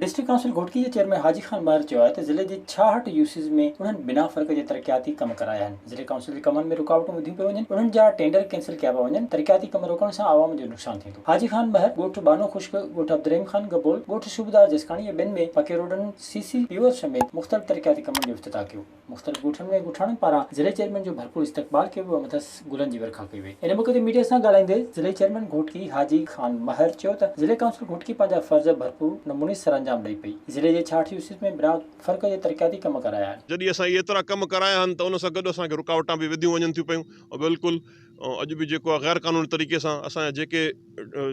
District council Ghotki के chairman हाजी खान महर चयो आहे त ज़िले जे 66 यूसीज़ में उन्हनि बिना फ़र्क़ जे तरक़ियाती कम कराया आहिनि। ज़िले काउंसिल जे कमनि में रुकावटूं वधियूं पियूं वञनि, उन्हनि जा टेंडर कैंसिल कया पिया वञनि। तरक़ियाती कम रोकण सां आवाम जो नुक़सान थींदो। हाजी खान महर ॻोठ बानो खुश्क, ॻोठ अब्दुर्रहीम खान गबोल, ॻोठ सूबेदार जसकाणी ऐं ॿियनि में पके रोडनि सीसी पीवर समेत मुख़्तलिफ़ तरक़ियाती कमनि जो इफ़्तिताह कयो। मुख़्तलिफ़ ॻोठनि में ॻोठाणनि पारां ज़िले चेयरमैन जो भरपूर इस्तक़बाल कयो वियो, मथां गुलनि जी वर्खा कई वई। इन मौक़े ते मीडिया सां ॻाल्हाईंदे ज़िले चेयरमैन घोटकी हाजी खान महर चयो त ज़िले काउंसिल घोटकी पंहिंजा फ़र्ज़ भरपूर नमूने सरअंजाम ॾेई पई। ज़िले जे 66 यूसीज़ में बिना फ़र्क़ जे तरक़ियाती कम कराया आहिनि। जॾहिं असां एतिरा कम कराया आहिनि त उन सां गॾु असांखे रुकावटां बि वधियूं वञनि थियूं पियूं। और बिल्कुलु अॼु बि जेको आहे गैर क़ानूनी तरीक़े सां असांजा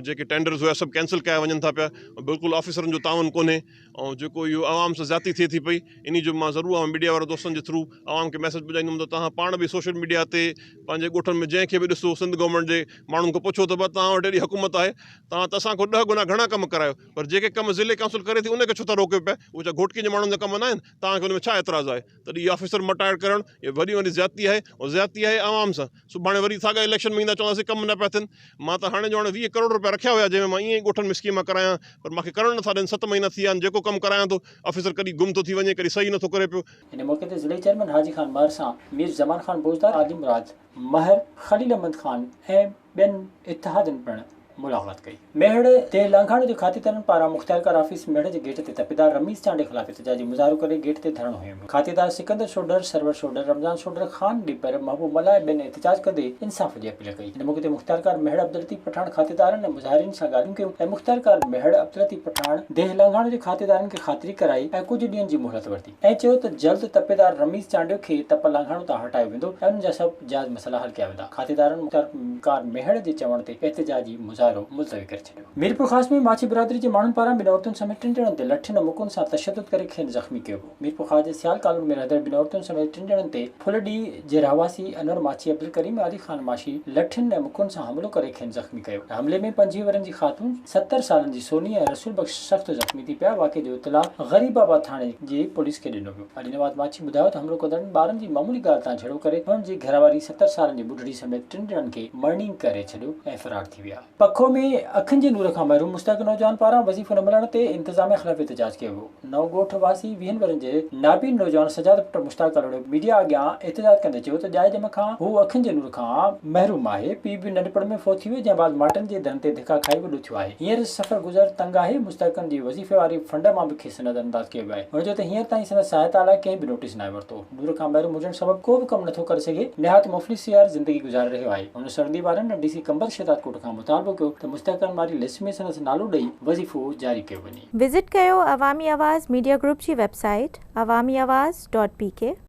जेके टेंडर्स हुआ सभु कैंसिल कया वञनि था पिया। बिल्कुलु ऑफिसरनि जो तावन कोन्हे ऐं जेको इहो आवाम सां ज़्यादती थिए थी पई, इन जो मां ज़रूरु मीडिया वारे दोस्तनि जे थ्रू आवाम खे मैसेज ॿुधाईंदुमि त तव्हां पाण बि सोशल मीडिया ते पंहिंजे ॻोठनि में जंहिंखे बि ॾिसो सिंध गवर्नमेंट जे माण्हुनि खां पुछो त तव्हां वटि एॾी हुकूमत आहे, तव्हां त असांखां 10 गुना घणा कम करायो, पर जेके कम ज़िले काउंसिल करे थी उनखे छो था रोकियो पिया? उहे छा घोटकी जे माण्हुनि जा कम न आहिनि? तव्हांखे उन में छा एतिराज़ु आहे? तॾहिं इहा ऑफिसर मटाइण करणु इहे वॾी ज़्यादती आहे, और ज़्यादती आहे आवाम सां। सुभाणे वरी साॻा इलेक्शन में ईंदा चवंदासीं कम न पिया थियनि। मां त हाणे जो 20 करोड़ रुपया रखिया हुया जंहिंमें मां ईअं ई ॻोठनि में स्कीम करायां, पर मूंखे करणु नथा ॾियनि। 7 महीना थी विया आहिनि, जेको कमु करायां थो ऑफिसर कॾहिं गुम थो थी वञे, कॾहिं सही नथो करे पियो। इन मौक़े ते ज़िले चेयरमैन हाजी खान महर सां मीर ज़मान खान बोजदार, आदिम मुराद महर, खलील अहमद खान ऐं ॿियनि इतिहादनि पिणु मुलाक़ात कई। मेहड़ ते लांघाणे जो खातेदारनि पारां मुख़्तियारकार ऑफिस मेहड़ जे गेट ते तपेदार रमीज़ चांडे ख़िलाफ़ एहतिजाजी मुज़ाहिरो करे गेट ते धरणो हंयो वियो। खातेदार सिकंदर शोडर, सरवर शोडर, रमज़ान शोडर, खान ॾीपर, महबूब मल्ला ऐं ॿियनि एहतिजाज कंदे इंसाफ़ जी अपील कई। इन मौक़े ते मुख़्तियारकार मेहड़ अब्दुल लतीफ़ पठाण खातेदारनि ऐं मुज़ाहिरीन सां ॻाल्हियूं कयूं ऐं मुख़्तियारकार मेहड़ अब्दुल लतीफ़ पठाण देह लांघाणे जे खातेदारनि खे ख़ातिरी कराई ऐं कुझु ॾींहंनि जी मोहलत वरिती ऐं चयो त जल्द तपेदार रमीज़ चांडियो खे तप लांघाणो तां हटायो वेंदो ऐं उन्हनि जा सभु जाइज़ मसइला हल कया वेंदा। खातेदारनि मुख़्तियारकार मेहड़ जे चवण ते एहतिजाजी मुज़ाहिरो मुलतवी करे छॾियो। मीरपुर ख़ास में माछी बिरादरी जे माण्हुनि पारां ॿिनि औरतुनि समेत 3 ॼणनि ते लठियुनि ऐं मुकुनि सां तशदुद करे खेनि ज़ख़्मी कयो वियो। मीरपुर ख़ास जे सियाल कॉलोनी में रहंदड़ ॿिनि औरतुनि समेत 3 ॼणनि ते फुलडी जे रहवासी अनवर माछी, अब्दुल करीम अली खान माछी लठियुनि ऐं मुकुनि सां हमलो करे खेनि ज़ख़्मी कयो। हमले में 25 वरनि जी ख़ातून, 70 सालनि जी सोनी ऐं रसूल बख़्श सख़्त ज़ख़्मी थी पिया। वाक़े जो इतला ग़रीबाबाद थाणे जी पुलिस खे ॾिनो वियो। अली नवाज़ माछी ॿुधायो त हमलो कंदड़नि ॿारनि जी मामूली ॻाल्हि तां झेड़ो करे हुननि जी घरवारी 70 सालनि जी ॿुढड़ी समेत 3 ॼणनि खे मरणी करे छॾियो ऐं फ़रार थी विया। पखो में अखियुनि जे नूर खां महरूम मुस्तहक़ नौजवान पारां वज़ीफ़ो न मिलण ते इंतज़ामिया ख़िलाफ़ एहतिजाज कयो वियो। नव ॻोठ वासी 20 वरनि जे नाबीन नौजवान सजाद पुट मुश्ताक अरोड़े मीडिया अॻियां एहतिजाज कंदे चयो त जाइ ॼम खां हू अखियुनि जे नूर खां महरूम आहे। पीउ बि नंढपण में फ़ौत थी वियो, जंहिं बाद माइटनि जे दर ते धिका खाई वॾो थियो आहे। हींअर सफ़र गुज़र तंग आहे। मुस्तहक़नि जी वज़ीफ़े वारी फंड मां बि खेसि नज़रअंदाज कयो वियो आहे। हुन चयो त हींअर ताईं संदसि सहायता लाइ कंहिं बि नोटिस न वरितो। नूर खां महरूम हुजण सबबि को बि कमु नथो करे सघे। निहायत मुफ़लिसियार ज़िंदगी गुज़ारे रहियो आहे। हुन सरदी वारनि डीसी कंबर शहदाद कोट खां मुतालबो कयो त मुस्तहक़नि वारी लिस्ट में संदसि नालो ॾेई वज़ीफ़ो जारी कयो वञे। विज़िट कयो अवामी आवाज़ मीडिया ग्रुप जी वेबसाइट awamiawaz.pk